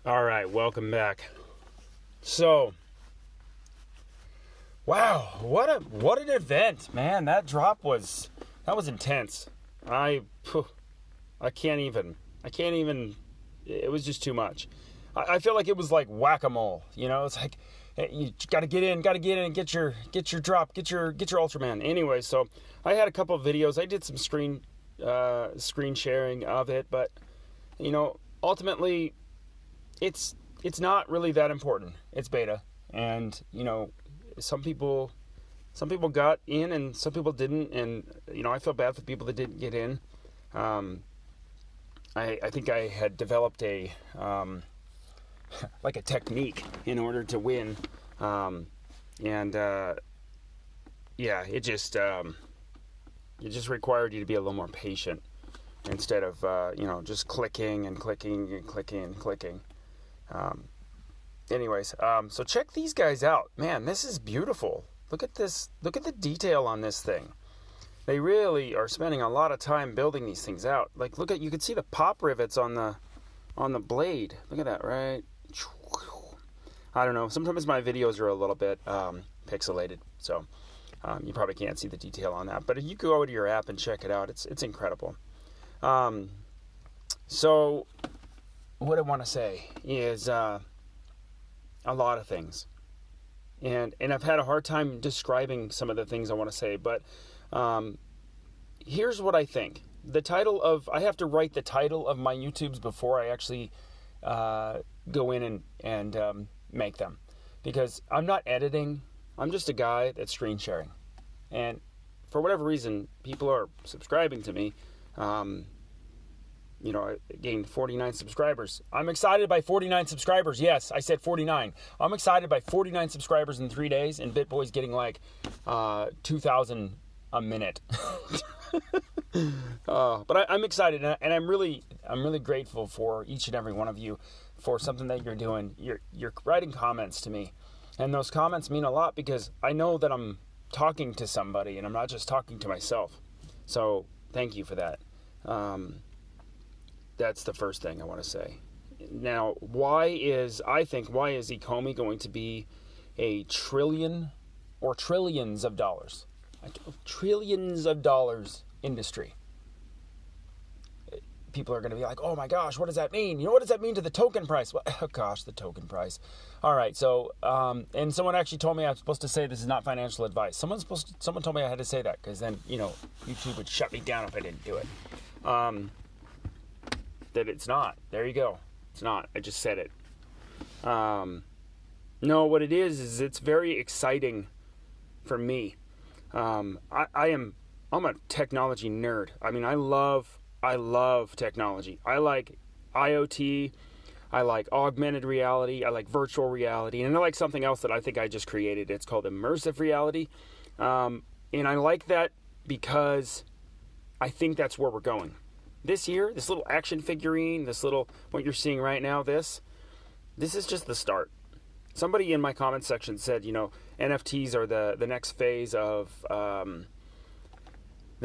All right, welcome back. So, wow, what an event, man! That was intense. I can't even. It was just too much. I feel like it was like whack-a-mole. You know, it's like you got to get in, and get your drop, get your Ultraman. Anyway, so I had a couple of videos. I did some screen sharing of it, but ultimately, it's not really that important. It's beta, and some people got in and some people didn't, and I feel bad for the people that didn't get in. I think I had developed a like a technique in order to win, it just required you to be a little more patient instead of just clicking and clicking and clicking and clicking. So check these guys out. Man, this is beautiful. Look at this. Look at the detail on this thing. They really are spending a lot of time building these things out. Like, you can see the pop rivets on the blade. Look at that, right? I don't know. Sometimes my videos are a little bit pixelated, so you probably can't see the detail on that. But if you go to your app and check it out, it's incredible. So what I want to say is a lot of things, and I've had a hard time describing some of the things I want to say, but here's what I think. I have to write the title of my YouTubes before I actually go in and make them, because I'm not editing. I'm just a guy that's screen sharing, and for whatever reason, people are subscribing to me. I gained 49 subscribers. I'm excited by 49 subscribers. Yes, I said 49. I'm excited by 49 subscribers in 3 days, and BitBoy's getting like 2,000 a minute. But I'm excited, and I'm really grateful for each and every one of you for something that you're doing. You're writing comments to me, and those comments mean a lot because I know that I'm talking to somebody, and I'm not just talking to myself. So thank you for that. That's the first thing I want to say. Now, why is ECOMI going to be a trillion or trillions of dollars industry? People are going to be like, oh my gosh, what does that mean? What does that mean to the token price? Well, oh gosh, the token price. All right, so, and someone actually told me I'm supposed to say this is not financial advice. Someone told me I had to say that, because then, YouTube would shut me down if I didn't do it. That it's not. There you go. It's not. I just said it. No, what it is it's very exciting for me. I'm a technology nerd. I mean, I love technology. I like IoT. I like augmented reality. I like virtual reality. And I like something else that I think I just created. It's called immersive reality. And I like that because I think that's where we're going. This year, this little action figurine, what you're seeing right now, this is just the start. Somebody in my comment section said, NFTs are the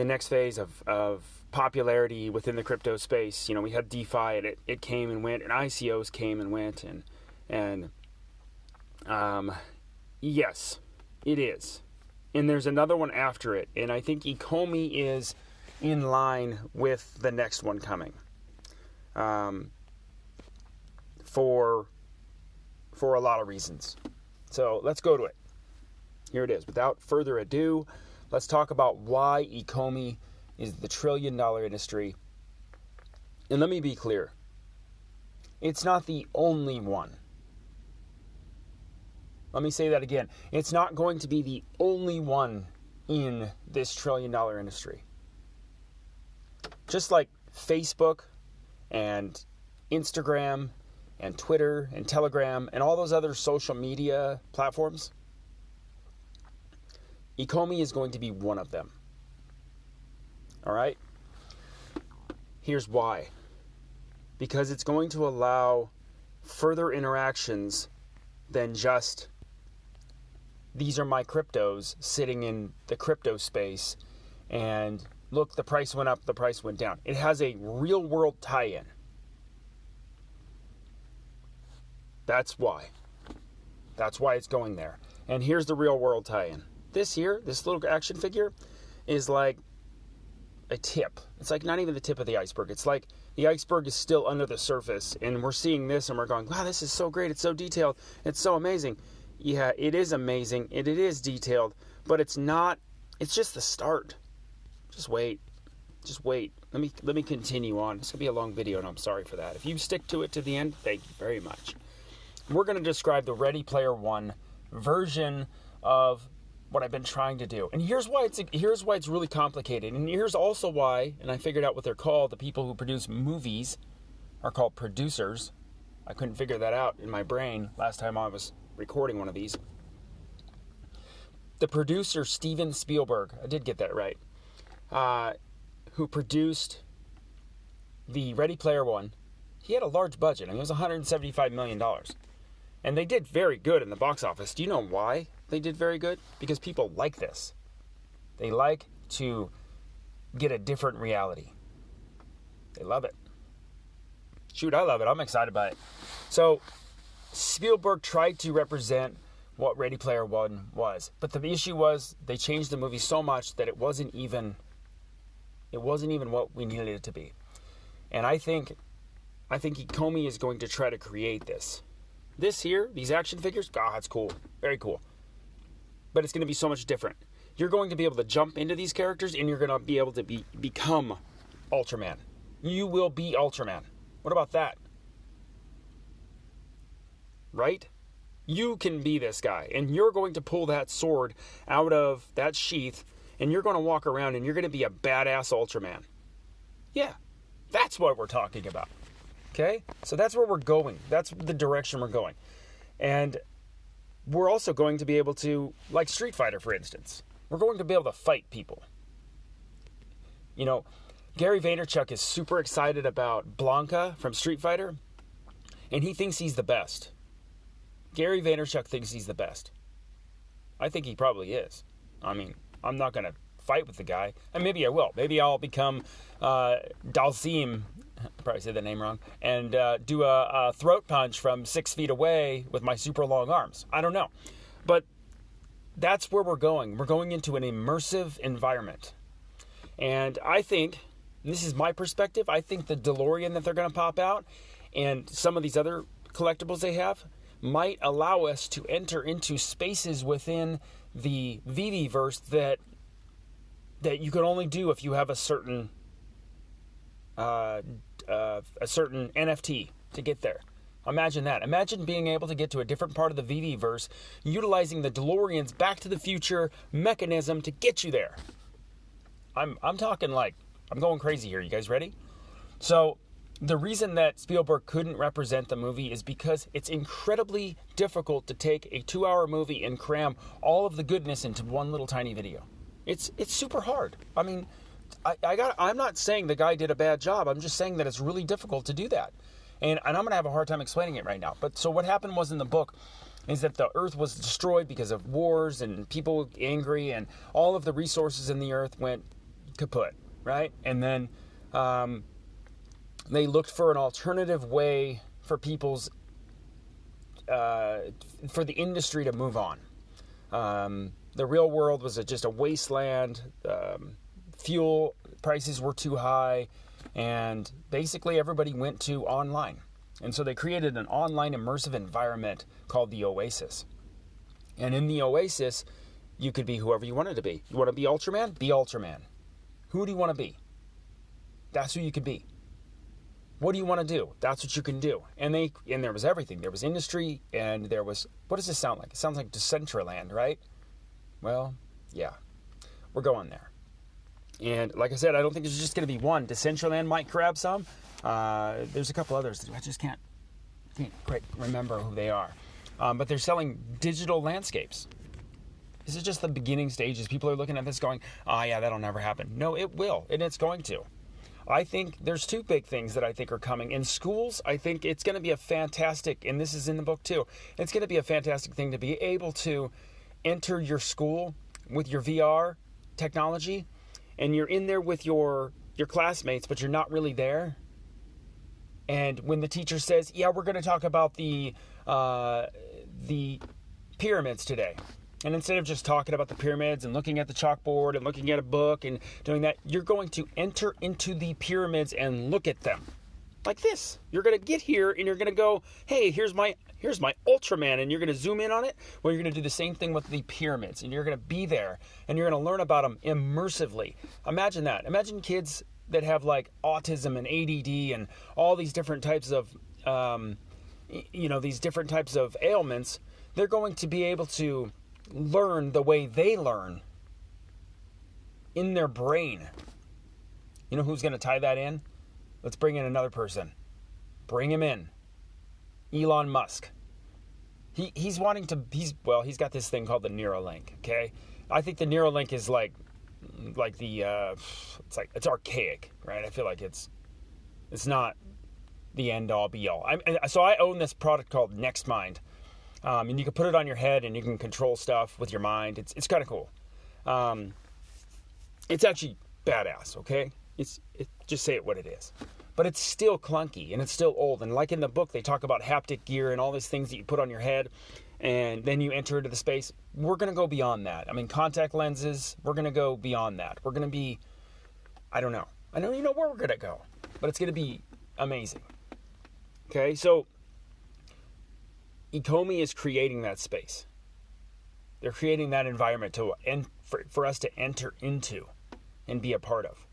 next phase of popularity within the crypto space. We had DeFi, and it came and went, and ICOs came and went, and yes, it is. And there's another one after it, and I think ECOMI is in line with the next one coming, for a lot of reasons. So let's go to it. Here it is. Without further ado, let's talk about why ECOMI is the trillion-dollar industry. And let me be clear. It's not the only one. Let me say that again. It's not going to be the only one in this trillion-dollar industry. Just like Facebook and Instagram and Twitter and Telegram and all those other social media platforms, ECOMI is going to be one of them. All right? Here's why. Because it's going to allow further interactions than just, these are my cryptos sitting in the crypto space, and look, the price went up, the price went down. It has a real world tie-in. That's why. That's why it's going there. And here's the real world tie-in. This little action figure is like a tip. It's like not even the tip of the iceberg. It's like the iceberg is still under the surface, and we're seeing this and we're going, wow, this is so great. It's so detailed. It's so amazing. Yeah, it is amazing. It is detailed, but it's not, it's just the start. Just wait. Just wait. Let me continue on. It's going to be a long video, and I'm sorry for that. If you stick to it to the end, thank you very much. We're going to describe the Ready Player One version of what I've been trying to do. And here's why it's really complicated. And here's also why, and I figured out what they're called. The people who produce movies are called producers. I couldn't figure that out in my brain last time I was recording one of these. The producer, Steven Spielberg, I did get that right, who produced the Ready Player One, he had a large budget. I mean, it was $175 million. And they did very good in the box office. Do you know why they did very good? Because people like this. They like to get a different reality. They love it. Shoot, I love it. I'm excited by it. So Spielberg tried to represent what Ready Player One was. But the issue was they changed the movie so much that it wasn't even what we needed it to be. And I think ECOMI is going to try to create this. This here, these action figures, that's cool. Very cool. But it's going to be so much different. You're going to be able to jump into these characters, and you're going to be able to become Ultraman. You will be Ultraman. What about that? Right? You can be this guy, and you're going to pull that sword out of that sheath, and you're going to walk around, and you're going to be a badass Ultraman. Yeah, that's what we're talking about. Okay? So that's where we're going. That's the direction we're going. And we're also going to be able to, like Street Fighter, for instance, we're going to be able to fight people. You know, Gary Vaynerchuk is super excited about Blanca from Street Fighter, and he thinks he's the best. Gary Vaynerchuk thinks he's the best. I think he probably is. I mean, I'm not going to fight with the guy. And maybe I will. Maybe I'll become Dalsim, probably said the name wrong, and do a throat punch from 6 feet away with my super long arms. I don't know. But that's where we're going. We're going into an immersive environment. And I think, and this is my perspective, I think the DeLorean that they're going to pop out and some of these other collectibles they have might allow us to enter into spaces within the VV-verse that you can only do if you have a certain NFT to get there. Imagine that. Imagine being able to get to a different part of the VV-verse, utilizing the DeLorean's Back to the Future mechanism to get you there. I'm talking like, I'm going crazy here. You guys ready? So the reason that Spielberg couldn't represent the movie is because it's incredibly difficult to take a 2-hour movie and cram all of the goodness into one little tiny video. It's super hard. I mean, I'm not saying the guy did a bad job. I'm just saying that it's really difficult to do that. And I'm going to have a hard time explaining it right now. But so what happened was in the book is that the earth was destroyed because of wars and people angry, and all of the resources in the earth went kaput, right? And then they looked for an alternative way for people's, for the industry to move on. The real world was just a wasteland. Fuel prices were too high, and basically everybody went to online. And so they created an online immersive environment called the Oasis. And in the Oasis, you could be whoever you wanted to be. You want to be Ultraman? Be Ultraman. Who do you want to be? That's who you could be. What do you want to do? That's what you can do. And there was everything. There was industry, and there was, what does this sound like? It sounds like Decentraland, right? Well, yeah, we're going there. And like I said, I don't think there's just going to be one. Decentraland might grab some. There's a couple others. I just can't quite remember who they are. But they're selling digital landscapes. This is just the beginning stages. People are looking at this going, oh yeah, that'll never happen. No, it will, and it's going to. I think there's two big things that I think are coming. In schools, I think it's going to be a fantastic, and this is in the book too, it's going to be a fantastic thing to be able to enter your school with your VR technology, and you're in there with your classmates, but you're not really there. And when the teacher says, yeah, we're going to talk about the the pyramids today. And instead of just talking about the pyramids and looking at the chalkboard and looking at a book and doing that, you're going to enter into the pyramids and look at them. Like this. You're going to get here and you're going to go, hey, here's my Ultraman, and you're going to zoom in on it. Well, you're going to do the same thing with the pyramids, and you're going to be there and you're going to learn about them immersively. Imagine that. Imagine kids that have like autism and ADD and all these different types of, these different types of ailments. They're going to be able to learn the way they learn in their brain. You know who's going to tie that in? Let's bring in another person. Bring him in. Elon Musk. He's got this thing called the NeuroLink, okay? I think the NeuroLink is it's archaic, right? I feel like it's not the end all be all. So I own this product called NextMind. And you can put it on your head and you can control stuff with your mind. It's kind of cool. It's actually badass, okay? Just say it what it is. But it's still clunky and it's still old. And like in the book, they talk about haptic gear and all these things that you put on your head and then you enter into the space. We're going to go beyond that. I mean, contact lenses, we're going to go beyond that. We're going to be, I don't know even know where we're going to go, but it's going to be amazing. Okay, so ECOMI is creating that space. They're creating that environment for us to enter into and be a part of.